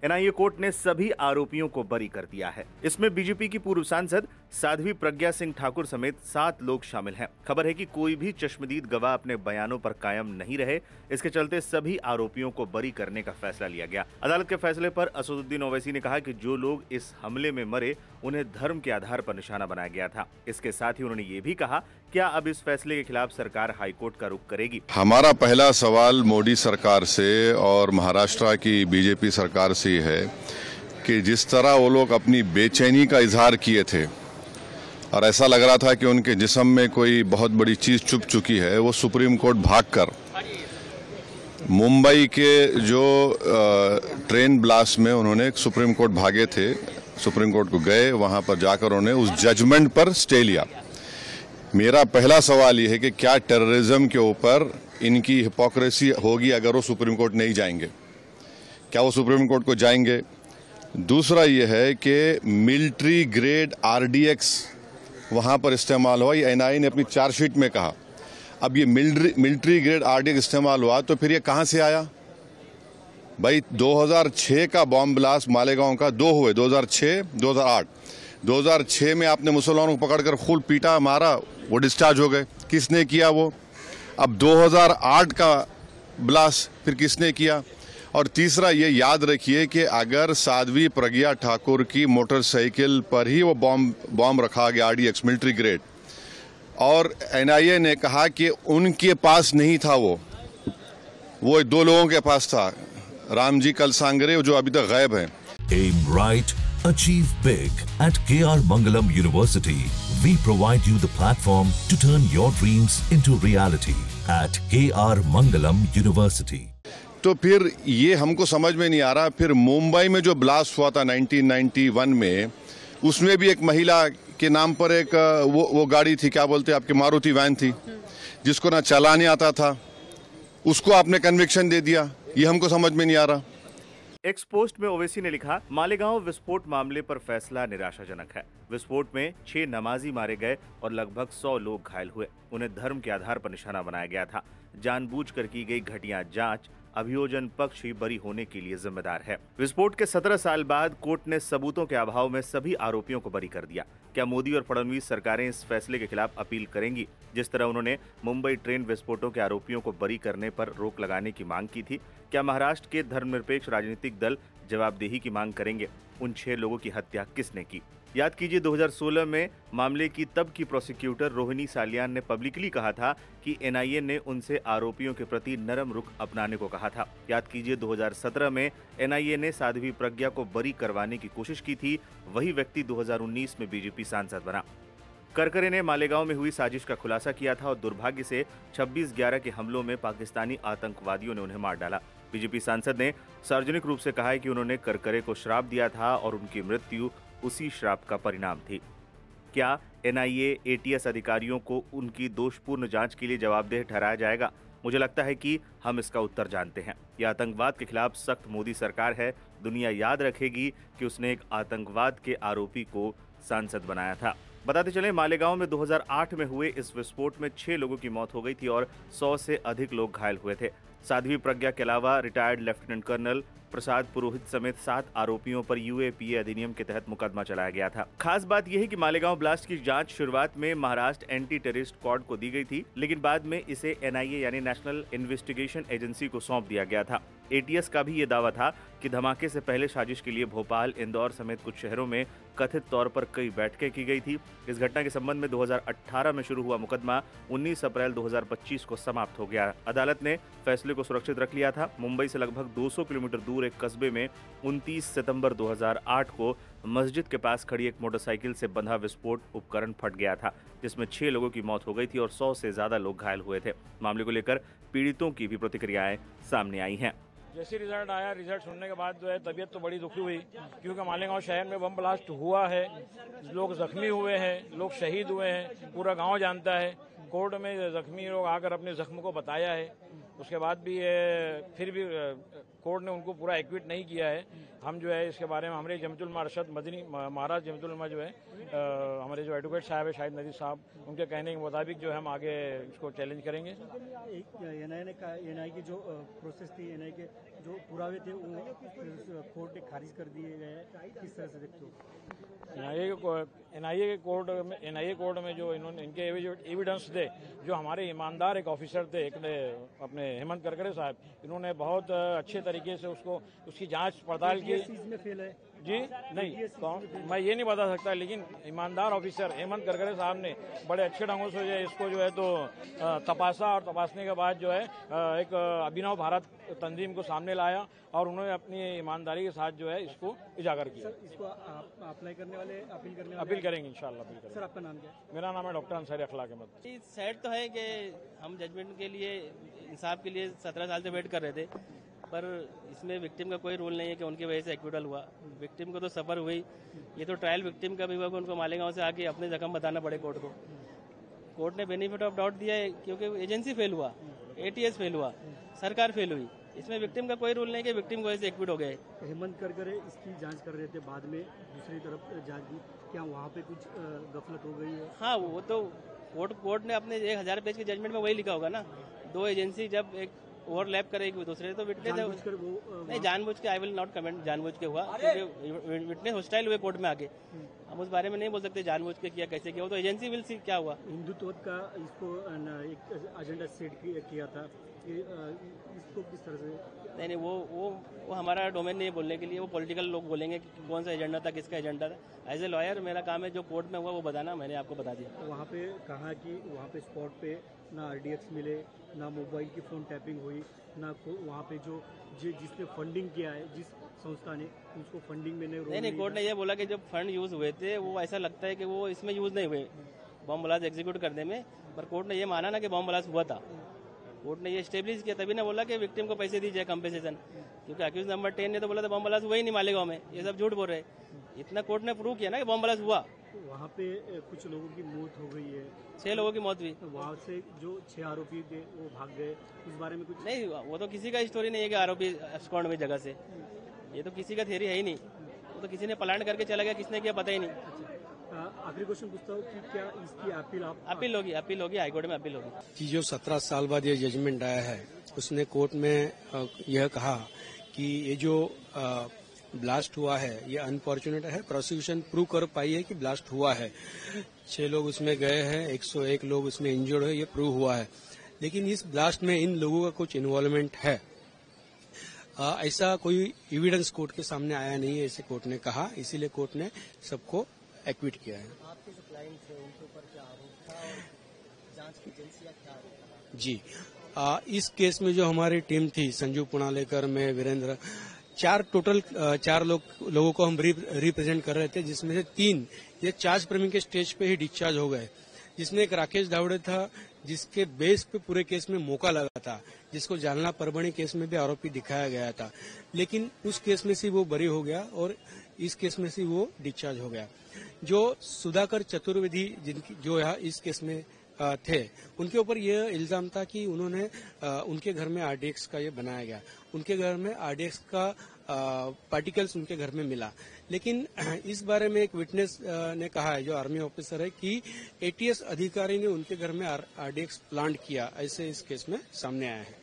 NIA court ने सभी आरोपियों को बरी कर दिया है। इसमें बीजेपी की पूर्व सांसद साध्वी प्रज्ञा सिंह ठाकुर समेत 7 लोग शामिल हैं। खबर है कि कोई भी चश्मदीद गवाह अपने बयानों पर कायम नहीं रहे। इसके चलते सभी आरोपियों को बरी करने का फैसला लिया गया। अदालत के फैसले पर असदुद्दीन ओवैसी ने कहा कि जो लोग इस हमले में मरे उन्हें धर्म के आधार पर निशाना बनाया गया था। इसके साथ ही उन्होंने ये भी कहा, क्या अब इस फैसले के खिलाफ सरकार हाईकोर्ट का रुख करेगी? हमारा पहला सवाल मोदी सरकार से और महाराष्ट्र की बीजेपी सरकार से है कि जिस तरह वो लोग अपनी बेचैनी का इजहार किए थे और ऐसा लग रहा था कि उनके जिस्म में कोई बहुत बड़ी चीज छुप चुकी है, वो सुप्रीम कोर्ट भागकर मुंबई के जो ट्रेन ब्लास्ट में उन्होंने सुप्रीम कोर्ट भागे थे, सुप्रीम कोर्ट को गए, वहां पर जाकर उन्होंने उस जजमेंट पर स्टे लिया। मेरा पहला सवाल ये है कि क्या टेररिज्म के ऊपर इनकी हिपोक्रेसी होगी अगर वो सुप्रीम कोर्ट नहीं जाएंगे? क्या वो सुप्रीम कोर्ट को जाएंगे? दूसरा ये है कि मिलिट्री ग्रेड आरडीएक्स वहां पर इस्तेमाल हुआ, ये एनआईए ने अपनी चार्जशीट में कहा। अब ये मिलिट्री ग्रेड आरडीएक्स इस्तेमाल हुआ तो फिर ये कहां से आया? भाई 2006 का बॉम्ब ब्लास्ट मालेगांव का 2 हुए, 2006, 2008। 2006 में आपने मुसलमानों को पकड़कर खूब पीटा, मारा, वो डिस्चार्ज हो गए। किसने किया वो? अब 2008 का ब्लास्ट फिर किसने किया? और तीसरा ये याद रखिए कि अगर साध्वी प्रज्ञा ठाकुर की मोटरसाइकिल पर ही वो बॉम्ब रखा गया आरडीएक्स मिलिट्री ग्रेड, और एनआईए ने कहा कि उनके पास नहीं था, वो 2 लोगों के पास था, रामजी कलसांगरे जो अभी तक गायब हैं। Aim right, achieve big at KR Mangalam University. We provide you the platform to turn your dreams into reality at KR Mangalam University. तो फिर ये हमको समझ में नहीं आ रहा, फिर मुंबई में जो ब्लास्ट हुआ था 1991 में, उसमें भी एक महिला के नाम पर एक वो गाड़ी थी, क्या बोलते हैं आपके, मारुति वैन थी, जिसको ना चलाने आता था, उसको आपने कन्विक्शन दे दिया। ये हमको समझ में नहीं आ रहा। एक्स पोस्ट में ओवैसी ने लिखा, मालेगांव विस्फोट मामले पर फैसला निराशाजनक है। विस्फोट में 6 नमाजी मारे गए और लगभग 100 लोग घायल हुए। उन्हें धर्म के आधार पर निशाना बनाया गया था। जानबूझकर की गई घटिया जांच, अभियोजन पक्ष ही बरी होने के लिए जिम्मेदार है। विस्फोट के 17 साल बाद कोर्ट ने सबूतों के अभाव में सभी आरोपियों को बरी कर दिया। क्या मोदी और फडणवीस सरकारें इस फैसले के खिलाफ अपील करेंगी? जिस तरह उन्होंने मुंबई ट्रेन विस्फोटों के आरोपियों को बरी करने पर रोक लगाने की मांग की थी, क्या महाराष्ट्र के धर्मनिरपेक्ष राजनीतिक दल जवाबदेही की मांग करेंगे? उन 6 लोगों की हत्या किसने की? याद कीजिए 2016 में मामले की तब की प्रोसिक्यूटर रोहिणी सालियान ने पब्लिकली कहा था कि एनआईए ने उनसे आरोपियों के प्रति नरम रुख अपनाने को कहा था। याद कीजिए 2017 में एनआईए ने साध्वी प्रज्ञा को बरी करवाने की कोशिश की थी। वही व्यक्ति 2019 में बीजेपी सांसद बना। करकरे ने मालेगांव में हुई साजिश का खुलासा किया था और दुर्भाग्य से 26/11 के हमलों में पाकिस्तानी आतंकवादियों ने उन्हें मार डाला। बीजेपी सांसद ने सार्वजनिक रूप से कहा है कि उन्होंने करकरे को श्राप दिया था और उनकी मृत्यु उसी श्राप का परिणाम थी। क्या एनआईए एटीएस अधिकारियों को उनकी दोषपूर्ण जांच के लिए जवाबदेह ठहराया जाएगा? मुझे लगता है कि हम इसका उत्तर जानते हैं। यह आतंकवाद के खिलाफ सख्त मोदी सरकार है। दुनिया याद रखेगी कि उसने एक आतंकवाद के आरोपी को सांसद बनाया था। बताते चले, मालेगांव में 2008 में हुए इस विस्फोट में 6 लोगों की मौत हो गई थी और 100 से अधिक लोग घायल हुए थे। साध्वी प्रज्ञा के अलावा retired lieutenant colonel Prasad Purohit समेत 7 आरोपियों पर यूएपीए अधिनियम के तहत मुकदमा चलाया गया था। खास बात यह है कि मालेगांव ब्लास्ट की जांच शुरुआत में महाराष्ट्र एंटी टेररिस्ट स्क्वाड को दी गई थी, लेकिन बाद में इसे एनआईए यानी नेशनल इन्वेस्टिगेशन एजेंसी को सौंप दिया गया था। एटीएस का भी ये दावा था कि धमाके से पहले साजिश के लिए भोपाल, इंदौर समेत कुछ शहरों में कथित तौर पर कई बैठकें की गई थी। इस घटना के संबंध में 2018 में शुरू हुआ मुकदमा 19 अप्रैल 2025 को समाप्त हो गया। अदालत ने फैसले को सुरक्षित रख लिया था। मुंबई से लगभग 200 किलोमीटर दूर एक कस्बे में 29 सितंबर 2008 को मस्जिद के पास खड़ी एक मोटरसाइकिल से बंधा विस्फोट उपकरण फट गया था, जिसमें 6 लोगों की मौत हो गई थी और 100 से ज्यादा लोग घायल हुए थे। मामले को लेकर पीड़ितों की भी प्रतिक्रियाएं सामने आई हैं। जैसे रिजल्ट आया, रिजल्ट सुनने के बाद जो है तबीयत तो बड़ी दुखी हुई, क्योंकि मालेगांव शहर में बम ब्लास्ट हुआ है, लोग जख्मी हुए हैं, लोग शहीद हुए हैं, पूरा गांव जानता है। कोर्ट में जख्मी लोग आकर अपने जख्म को बताया है उसके बाद भी फिर भी कोर्ट ने उनको पूरा एक्विट नहीं किया है। हम जो है इसके बारे में हमारे जमतुल अरशद मदनी महाराज जमतुल उलमा जो है हमारे जो एडवोकेट साहब है शाहिद नदीर साहब, उनके कहने के मुताबिक जो है हम आगे इसको चैलेंज करेंगे। एनआई की जो प्रोसेस थी, एनआई के जो पुरावे थे वो कोर्ट ने खारिज कर दिए गए, किस तरह से देखते हो? एनआईए कोर्ट में जो इन्होंने इनके एविडेंस थे, जो हमारे ईमानदार एक ऑफिसर थे, एक ने अपने हेमंत करकरे साहब, इन्होंने बहुत अच्छे तरीके से उसकी जांच पड़ताल की। में फेल है जी नहीं, मैं ये नहीं बता सकता, लेकिन ईमानदार ऑफिसर हेमंत करकरे साहब ने बड़े अच्छे ढंगों से जो है इसको जो है तो तपासा, और तपासने के बाद जो है एक अभिनव भारत तंजीम को सामने लाया और उन्होंने अपनी ईमानदारी के साथ जो है इसको उजागर किया। सर, इसको अप्लाई करने वाले अपील करेंगे इंशाल्लाह, अपील करेंगे। सर, आपका नाम क्या है? मेरा नाम है डॉक्टर अंसारी अखलाक अहमद। सैड तो है कि हम जजमेंट के लिए, इंसाफ के लिए 17 साल से वेट कर रहे थे, पर इसमें विक्टिम का कोई रोल नहीं है कि उनकी वजह से एक्विटल हुआ। विक्टिम को तो सफर हुई, ये तो ट्रायल विक्टिम का भी हुआ कि उनको मालेगांव से आके अपने जख्म बताना पड़े कोर्ट को। कोर्ट ने बेनिफिट ऑफ डाउट दिया है क्योंकि एजेंसी फेल हुआ, एटीएस फेल हुआ, सरकार फेल हुई। इसमें विक्टिम का कोई रोल नहीं कि विक्टिम को ऐसे एक्विट हो गए। हेमंत करकरे इसकी जांच कर रहे थे, बाद में दूसरी तरफ जांच दी, क्या वहाँ पे कुछ गफलत हो गई है? हाँ, वो तो कोर्ट ने अपने 1000 पेज के जजमेंट में वही लिखा होगा ना, दो एजेंसी जब एक ओवरलैप करे एक दूसरे तो विटनेस नहीं, जानबूझ के आई विल नॉट कमेंट जानबूझ के हुआ, क्योंकि विटनेस हॉस्टाइल हुए कोर्ट में आके, हम उस बारे में नहीं बोल सकते जानबूझ के किया कैसे किया, वो तो एजेंसी विल सी क्या हुआ। हिंदुत्व का इसको एक एजेंडा सेट किया था, इसको किस तरह से? नहीं, वो हमारा डोमेन नहीं है बोलने के लिए, वो पॉलिटिकल लोग बोलेंगे कि कौन सा एजेंडा था, किसका एजेंडा था। एज ए लॉयर मेरा काम है जो कोर्ट में हुआ वो बताना, मैंने आपको बता दिया। वहाँ पे कहा कि वहाँ पे स्पॉट पे ना आरडीएक्स मिले, ना मोबाइल की फोन टैपिंग हुई, ना वहाँ पे जिसने फंडिंग किया है, जिस संस्था ने, उसको फंडिंग में नहीं। कोर्ट ने ये बोला कि जब फंड यूज हुए थे वो ऐसा लगता है कि वो इसमें यूज नहीं हुए बॉम्ब ब्लास्ट एग्जीक्यूट करने में, पर कोर्ट ने ये माना ना कि बॉम्ब ब्लास्ट हुआ था। कोर्ट ने ये स्टेब्लिश किया, तभी ने बोला कि विक्टिम को पैसे दीजिए कंपेंसेशन, क्योंकि अक्यूज नंबर 10 ने तो बोला था बॉम्ब ब्लास्ट हुआ ही नहीं मालेगांव में, ये सब झूठ बोल रहे। इतना कोर्ट ने प्रूव किया ना कि बॉम्ब ब्लास्ट हुआ। वहाँ पे कुछ लोगों की मौत हो गई है, 6 लोगों की मौत हुई। वहाँ से जो 6 आरोपी थे वो भाग गए, इस बारे में कुछ नहीं, वो तो किसी का स्टोरी नहीं है कि आरोपी एब्सकॉन्ड हुई जगह से, ये तो किसी का थियरी है ही नहीं, वो तो किसी ने प्लान करके चला गया, किसने किया पता ही नहीं। आखिरी क्वेश्चन पूछता हूँ कि क्या इसकी अपील होगी हाईकोर्ट में अपील होगी। कि जो 17 साल बाद ये जजमेंट आया है, उसने कोर्ट में यह कहा कि ये जो ब्लास्ट हुआ है ये अनफॉर्चुनेट है, प्रोसिक्यूशन प्रूव कर पाई है कि ब्लास्ट हुआ है, 6 लोग उसमें गए हैं, 101 लोग उसमें इंजर्ड है, ये प्रूव हुआ है, लेकिन इस ब्लास्ट में इन लोगों का कुछ इन्वॉल्वमेंट है, ऐसा कोई एविडेंस कोर्ट के सामने आया नहीं है, ऐसे कोर्ट ने कहा, इसीलिए कोर्ट ने सबको एक्विट किया है। आपके जो क्लाइंट थे उनके ऊपर क्या आरोप था और जांच की एजेंसी क्या आरोप था? जी, इस केस में जो हमारी टीम थी, संजू पुनालेकर, मैं, वीरेंद्र, 4 लोगों को हम रिप्रेजेंट कर रहे थे, जिसमें से 3 ये चार्ज प्रेमी के स्टेज पे ही डिस्चार्ज हो गए, जिसमें एक राकेश धावड़े था जिसके बेस पे पूरे केस में मौका लगा था, जिसको जालना परभणी केस में भी आरोपी दिखाया गया था, लेकिन उस केस में से वो बरी हो गया और इस केस में से वो डिस्चार्ज हो गया। जो सुधाकर चतुर्वेदी जो यहाँ इस केस में थे, उनके ऊपर यह इल्जाम था कि उन्होंने उनके घर में आरडीएक्स का ये बनाया गया, उनके घर में आरडीएक्स का पार्टिकल्स उनके घर में मिला, लेकिन इस बारे में एक विटनेस ने कहा है, जो आर्मी ऑफिसर है, कि एटीएस अधिकारी ने उनके घर में आरडीएक्स प्लांट किया, ऐसे इस केस में सामने आया है।